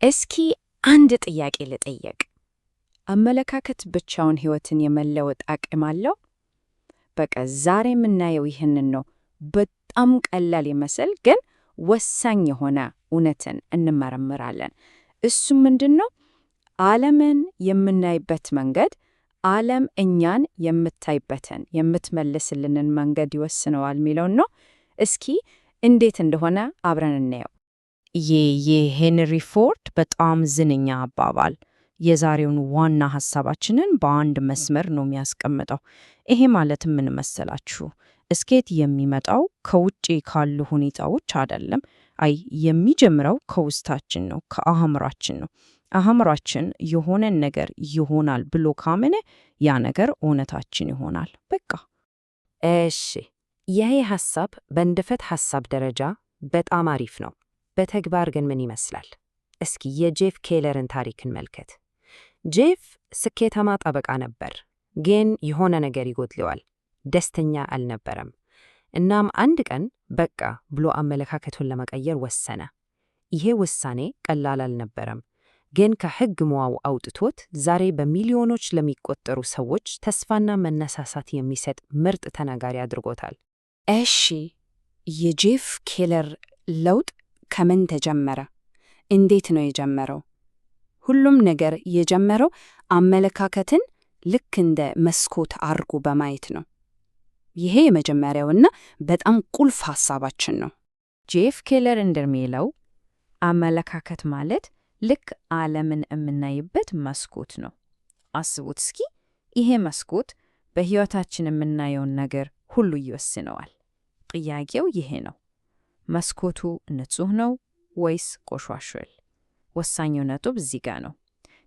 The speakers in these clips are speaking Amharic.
እስኪ አንድ ጥያቄ ልጠየቅ። አመለካከት ብቻውን ሕይወትን የመለወጥ አቅም አለው? በቃ ዛሬ የምናየው ይህንን ነው። በጣም ቀላል ይመስል ግን ወሳኝ የሆነ እውነትን እንመረምራለን። እሱም ምንድን ነው? ዓለምን የምናይበት መንገድ ዓለም እኛን የምታይበትን የምትመልስልንን መንገድ ይወስነዋል የሚለውን ነው። እስኪ እንዴት እንደሆነ አብረን እናየው። የሄንሪ ፎርድ በጣም ዝነኛ አባባል የዛሬውን ዋና ሐሳባችንን በአንድ መስመር ነው የሚያስቀምጠው። ይሄ ማለት ምን መሰላችሁ? ስኬት የሚመጣው ከውጪ ካሉ ሁኔታዎች አይደለም። የሚጀምረው ከውስጣችን ነው፣ ከአእምሯችን ነው። አእምሯችን የሆነን ነገር ይሆናል ብሎ ካመነ ያ ነገር እውነታችን ይሆናል። በቃ እሺ፣ ይሄ ሐሳብ በንድፈት ሐሳብ ደረጃ በጣም አሪፍ ነው። በተግባር ግን ምን ይመስላል? እስኪ የጄፍ ኬለርን ታሪክ እንመልከት። ጄፍ ስኬታማ ጠበቃ ነበር፣ ግን የሆነ ነገር ይጎድለዋል። ደስተኛ አልነበረም። እናም አንድ ቀን በቃ ብሎ አመለካከቱን ለመቀየር ወሰነ። ይሄ ውሳኔ ቀላል አልነበረም፣ ግን ከሕግ ሙያው አውጥቶት ዛሬ በሚሊዮኖች ለሚቆጠሩ ሰዎች ተስፋና መነሳሳት የሚሰጥ ምርጥ ተናጋሪ አድርጎታል። እሺ፣ የጄፍ ኬለር ለውጥ ከምን ተጀመረ? እንዴት ነው የጀመረው? ሁሉም ነገር የጀመረው አመለካከትን ልክ እንደ መስኮት አርጎ በማየት ነው። ይሄ የመጀመሪያውና በጣም ቁልፍ ሐሳባችን ነው። ጄፍ ኬለር እንደሚለው አመለካከት ማለት ልክ ዓለምን የምናይበት መስኮት ነው። አስቡት እስኪ፣ ይሄ መስኮት በሕይወታችን የምናየውን ነገር ሁሉ ይወስነዋል። ጥያቄው ይሄ ነው፣ መስኮቱ ንጹሕ ነው ወይስ ቆሻሻል? ወሳኙ ነጥብ እዚህ ጋ ነው።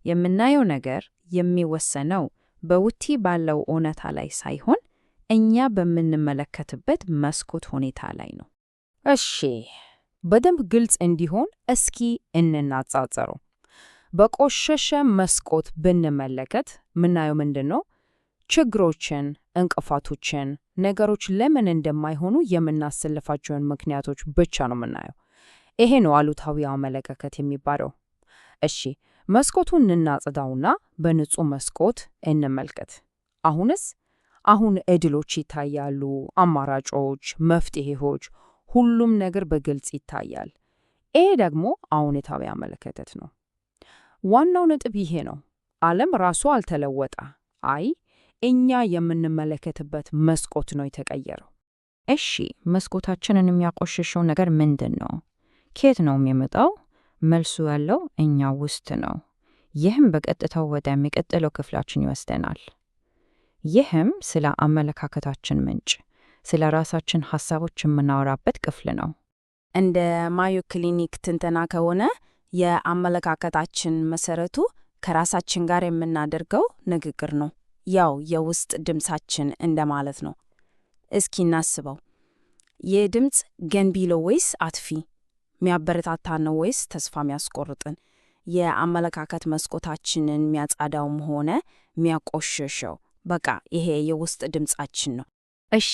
የምናየው ነገር የሚወሰነው በውጪ ባለው እውነታ ላይ ሳይሆን እኛ በምንመለከትበት መስኮት ሁኔታ ላይ ነው። እሺ፣ በደንብ ግልጽ እንዲሆን እስኪ እንናጻጸረው። በቆሸሸ መስኮት ብንመለከት ምናየው ምንድን ነው? ችግሮችን፣ እንቅፋቶችን፣ ነገሮች ለምን እንደማይሆኑ የምናሰልፋቸውን ምክንያቶች ብቻ ነው ምናየው። ይሄ ነው አሉታዊ አመለካከት የሚባለው። እሺ፣ መስኮቱን እናጽዳውና በንጹህ መስኮት እንመልከት። አሁን ዕድሎች ይታያሉ፣ አማራጮች፣ መፍትሄዎች፣ ሁሉም ነገር በግልጽ ይታያል። ይሄ ደግሞ አዎንታዊ አመለካከት ነው። ዋናው ነጥብ ይሄ ነው። ዓለም ራሱ አልተለወጠ። እኛ የምንመለከትበት መስኮት ነው የተቀየረው። እሺ፣ መስኮታችንን የሚያቆሽሸው ነገር ምንድን ነው? ከየት ነው የሚመጣው? መልሱ ያለው እኛ ውስጥ ነው። ይህም በቀጥታው ወደሚቀጥለው ክፍላችን ይወስደናል። ይህም ስለ አመለካከታችን ምንጭ፣ ስለ ራሳችን ሐሳቦች የምናወራበት ክፍል ነው። እንደ ማዮ ክሊኒክ ትንተና ከሆነ የአመለካከታችን መሰረቱ ከራሳችን ጋር የምናደርገው ንግግር ነው። ያው የውስጥ ድምፃችን እንደማለት ነው። እስኪ እናስበው። ይህ ድምፅ ገንቢ ነው ወይስ አጥፊ? የሚያበረታታ ነው ወይስ ተስፋ የሚያስቆርጥን? የአመለካከት መስኮታችንን የሚያጻዳውም ሆነ የሚያቆሸሸው በቃ ይሄ የውስጥ ድምፃችን ነው። እሺ፣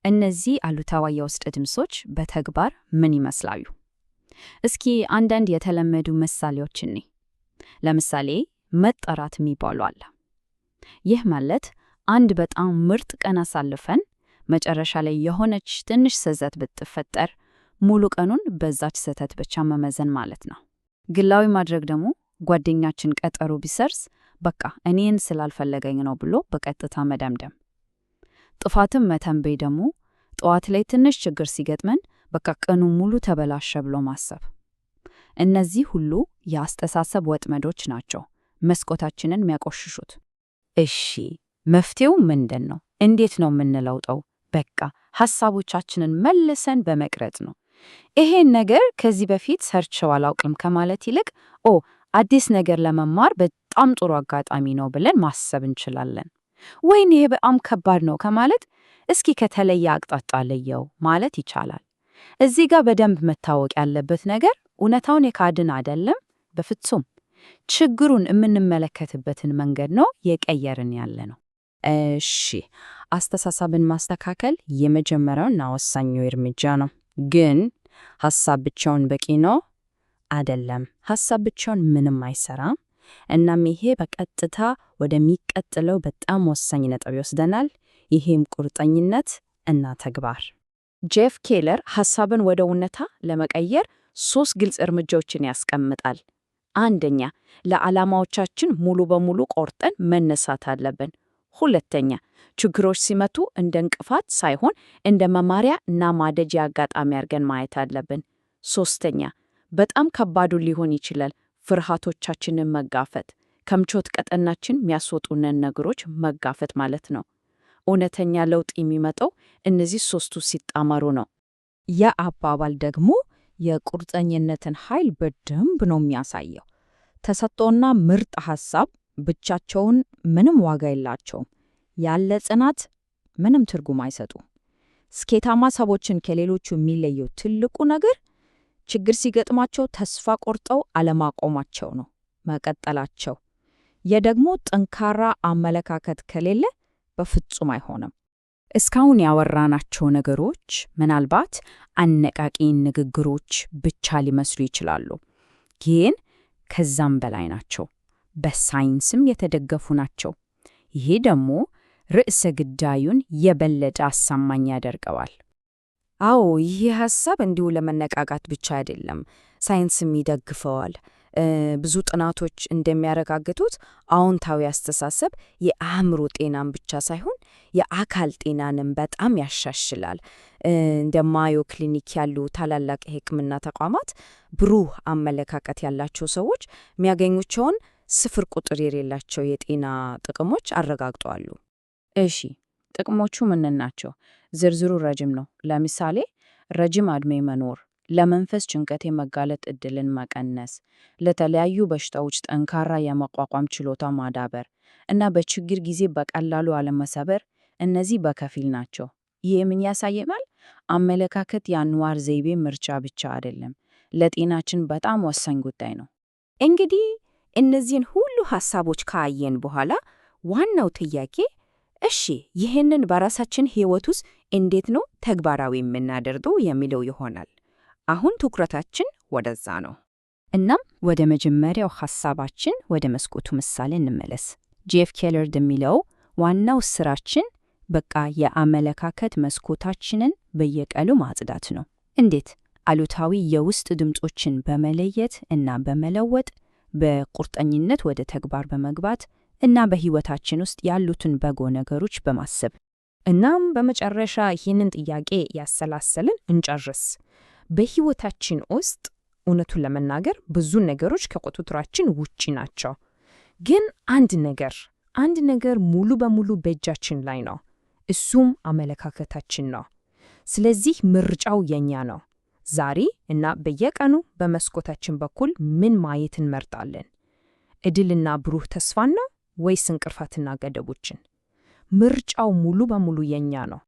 እነዚህ አሉታዊ የውስጥ ድምጾች በተግባር ምን ይመስላሉ? እስኪ አንዳንድ የተለመዱ ምሳሌዎች እኔ ለምሳሌ መጠራት የሚባሉ አለ። ይህ ማለት አንድ በጣም ምርጥ ቀን አሳልፈን መጨረሻ ላይ የሆነች ትንሽ ስህተት ብትፈጠር ሙሉ ቀኑን በዛች ስህተት ብቻ መመዘን ማለት ነው። ግላዊ ማድረግ ደግሞ ጓደኛችን ቀጠሮ ቢሰርስ በቃ እኔን ስላልፈለገኝ ነው ብሎ በቀጥታ መደምደም። ጥፋትም መተንበይ ደግሞ ጠዋት ላይ ትንሽ ችግር ሲገጥመን በቃ ቀኑ ሙሉ ተበላሸ ብሎ ማሰብ። እነዚህ ሁሉ የአስተሳሰብ ወጥመዶች ናቸው መስኮታችንን የሚያቆሽሹት። እሺ፣ መፍትሄው ምንድን ነው? እንዴት ነው የምንለውጠው? በቃ ሐሳቦቻችንን መልሰን በመቅረጽ ነው። ይሄን ነገር ከዚህ በፊት ሰርቼው አላውቅም ከማለት ይልቅ አዲስ ነገር ለመማር በጣም ጥሩ አጋጣሚ ነው ብለን ማሰብ እንችላለን። ወይም ይሄ በጣም ከባድ ነው ከማለት እስኪ ከተለየ አቅጣጫ ለየው ማለት ይቻላል። እዚህ ጋር በደንብ መታወቅ ያለበት ነገር እውነታውን የካድን አይደለም፣ በፍጹም ችግሩን የምንመለከትበትን መንገድ ነው የቀየርን ያለ ነው። እሺ፣ አስተሳሰብን ማስተካከል የመጀመሪያውና ወሳኙ እርምጃ ነው። ግን ሐሳብ ብቻውን በቂ ነው? አይደለም። ሐሳብ ብቻውን ምንም አይሰራም። እናም ይሄ በቀጥታ ወደሚቀጥለው በጣም ወሳኝ ነጥብ ይወስደናል። ይሄም ቁርጠኝነት እና ተግባር። ጄፍ ኬለር ሐሳብን ወደ እውነታ ለመቀየር 3 ግልጽ እርምጃዎችን ያስቀምጣል። አንደኛ፣ ለዓላማዎቻችን ሙሉ በሙሉ ቆርጠን መነሳት አለብን። ሁለተኛ፣ ችግሮች ሲመቱ እንደ እንቅፋት ሳይሆን እንደ መማሪያ እና ማደጊያ አጋጣሚ አድርገን ማየት አለብን። ሶስተኛ፣ በጣም ከባዱ ሊሆን ይችላል፣ ፍርሃቶቻችንን መጋፈጥ፣ ከምቾት ቀጠናችን የሚያስወጡንን ነገሮች መጋፈጥ ማለት ነው። እውነተኛ ለውጥ የሚመጣው እነዚህ 3ቱ ሲጣመሩ ነው። ያ አባባል ደግሞ የቁርጠኝነትን ኃይል በደንብ ነው የሚያሳየው። ተሰጥቶና ምርጥ ሐሳብ ብቻቸውን ምንም ዋጋ የላቸውም። ያለ ጽናት ምንም ትርጉም አይሰጡም። ስኬታማ ሰዎችን ከሌሎቹ የሚለየው ትልቁ ነገር ችግር ሲገጥማቸው ተስፋ ቆርጠው አለማቆማቸው ነው፣ መቀጠላቸው። የደግሞ ጠንካራ አመለካከት ከሌለ በፍጹም አይሆንም። እስካሁን ያወራናቸው ነገሮች ምናልባት አነቃቂ ንግግሮች ብቻ ሊመስሉ ይችላሉ፣ ግን ከዛም በላይ ናቸው። በሳይንስም የተደገፉ ናቸው። ይሄ ደግሞ ርዕሰ ጉዳዩን የበለጠ አሳማኝ ያደርገዋል። አዎ፣ ይህ ሐሳብ እንዲሁ ለመነቃቃት ብቻ አይደለም፣ ሳይንስም ይደግፈዋል። ብዙ ጥናቶች እንደሚያረጋግጡት አዎንታዊ አስተሳሰብ የአእምሮ ጤናን ብቻ ሳይሆን የአካል ጤናንም በጣም ያሻሽላል። እንደ ማዮ ክሊኒክ ያሉ ታላላቅ የሕክምና ተቋማት ብሩህ አመለካከት ያላቸው ሰዎች የሚያገኙቸውን ስፍር ቁጥር የሌላቸው የጤና ጥቅሞች አረጋግጠዋል። እሺ፣ ጥቅሞቹ ምን ናቸው? ዝርዝሩ ረጅም ነው። ለምሳሌ ረጅም ዕድሜ መኖር፣ ለመንፈስ ጭንቀት የመጋለጥ ዕድልን መቀነስ፣ ለተለያዩ በሽታዎች ጠንካራ የመቋቋም ችሎታ ማዳበር እና በችግር ጊዜ በቀላሉ አለመሰበር፣ እነዚህ በከፊል ናቸው። ይህ ምን ያሳየናል? አመለካከት የአኗኗር ዘይቤ ምርጫ ብቻ አይደለም፣ ለጤናችን በጣም ወሳኝ ጉዳይ ነው። እንግዲህ እነዚህን ሁሉ ሐሳቦች ካየን በኋላ ዋናው ጥያቄ እሺ፣ ይህንን በራሳችን ሕይወት ውስጥ እንዴት ነው ተግባራዊ የምናደርገው የሚለው ይሆናል። አሁን ትኩረታችን ወደዛ ነው። እናም ወደ መጀመሪያው ሐሳባችን ወደ መስኮቱ ምሳሌ እንመለስ። ጄፍ ኬለር እንደሚለው ዋናው ስራችን በቃ የአመለካከት መስኮታችንን በየቀኑ ማጽዳት ነው። እንዴት? አሉታዊ የውስጥ ድምጾችን በመለየት እና በመለወጥ፣ በቁርጠኝነት ወደ ተግባር በመግባት እና በሕይወታችን ውስጥ ያሉትን በጎ ነገሮች በማሰብ። እናም በመጨረሻ ይህንን ጥያቄ ያሰላሰልን እንጨርስ። በሕይወታችን ውስጥ እውነቱን ለመናገር ብዙ ነገሮች ከቁጥጥራችን ውጪ ናቸው። ግን አንድ ነገር ሙሉ በሙሉ በእጃችን ላይ ነው። እሱም አመለካከታችን ነው። ስለዚህ ምርጫው የኛ ነው። ዛሬ እና በየቀኑ በመስኮታችን በኩል ምን ማየት እንመርጣለን? ዕድልና ብሩህ ተስፋን ነው ወይስ እንቅፋትና ገደቦችን? ምርጫው ሙሉ በሙሉ የኛ ነው።